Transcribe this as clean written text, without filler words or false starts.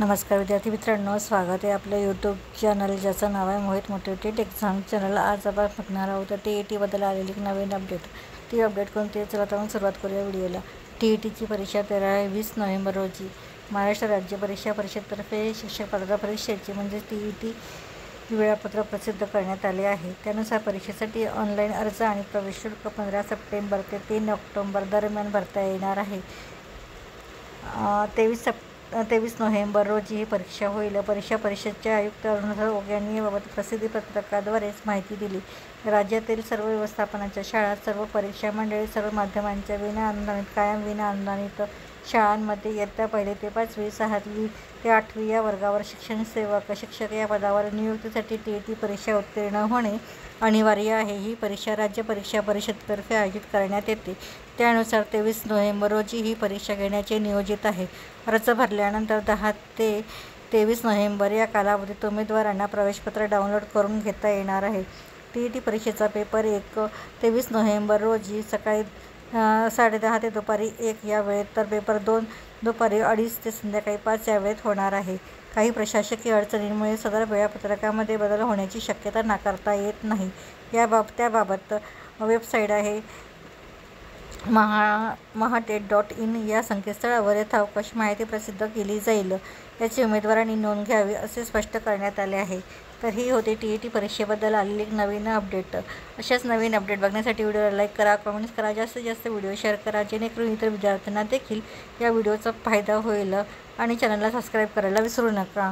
नमस्कार विद्यार्थी मित्रांनो, स्वागत आहे आपलं यूट्यूब चॅनल ज्याचं नाव आहे मोहित मोटिवेटेड एक्झाम चॅनल। आज आपण बघणार आहोत TET बद्दल आलेली नवीन अपडेट। ती अपडेट कोणती आहे चला तर सुरुवात करूया व्हिडिओला। TETची परीक्षा 13-20 नोव्हेंबर रोजी महाराष्ट्र राज्य परीक्षा परिषदेतर्फे शिक्षक पात्रता परीक्षेची म्हणजे TET वेळापत्रक प्रसिद्ध करण्यात आले आहे। त्यानुसार परीक्षेसाठी ऑनलाईन अर्ज आणि प्रवेश शुल्क 15 सप्टेंबर ते 3 ऑक्टोबर दरम्यान भरता येणार आहे। 23 नोव्हेंबर रोजी ही परीक्षा होईल। परीक्षा परिषदेचे आयुक्त अरुणधर ओक यांनी याबाबत प्रसिद्धी पत्रकाद्वारेच माहिती दिली। राज्यातील सर्व व्यवस्थापनाच्या शाळा, सर्व परीक्षा मंडळे, सर्व माध्यमांच्या विनाअनुदानित, कायम विनाअनुदानित शाळांमध्ये इयत्ता 1 ते 5वी, 6वी ते 8वी या वर्गावर शिक्षण सेवक, शिक्षक या पदावर नियुक्तीसाठी TET परीक्षा उत्तीर्ण होणे अनिवार्य आहे। ही परीक्षा राज्य परीक्षा परिषदेतर्फे आयोजित करण्यात येते। त्यानुसार 23 नोव्हेंबर रोजी ही परीक्षा घेण्याचे नियोजित आहे। अर्ज भरल्यानंतर 10 ते 23 नोव्हेंबर या कालावधीत उमेदवारांना प्रवेशपत्र डाउनलोड करून घेता येणार आहे। TET परीक्षेचा पेपर 23 नोव्हेंबर रोजी सकाळी 10:30 ते दुपारी 1 या वेळेत, तर पेपर 2 दुपारी 2:30 ते संध्याकाळी 5 या वेळेत होणार आहे। काही प्रशासकीय अडचणींमुळे सदर वेळापत्रकामध्ये बदल होण्याची शक्यता नाकारता येत नाही। त्याबाबत वेबसाईट आहे mahatet.in या संकेतस्थळावर यथावकाश माहिती प्रसिद्ध केली जाईल। याची उमेदवारांनी नोंद घ्यावी असे स्पष्ट करण्यात आले आहे। तर ही होती TET परीक्षेबद्दल आलेली नवीन अपडेट। अशाच नवीन अपडेट बघण्यासाठी व्हिडिओला लाईक करा, कमेंट्स करा, जास्तीत जास्त व्हिडिओ शेअर करा, जेणेकरून इतर विद्यार्थ्यांना देखील या व्हिडिओचा फायदा होईल। आणि चॅनलला सबस्क्राईब करायला विसरू नका।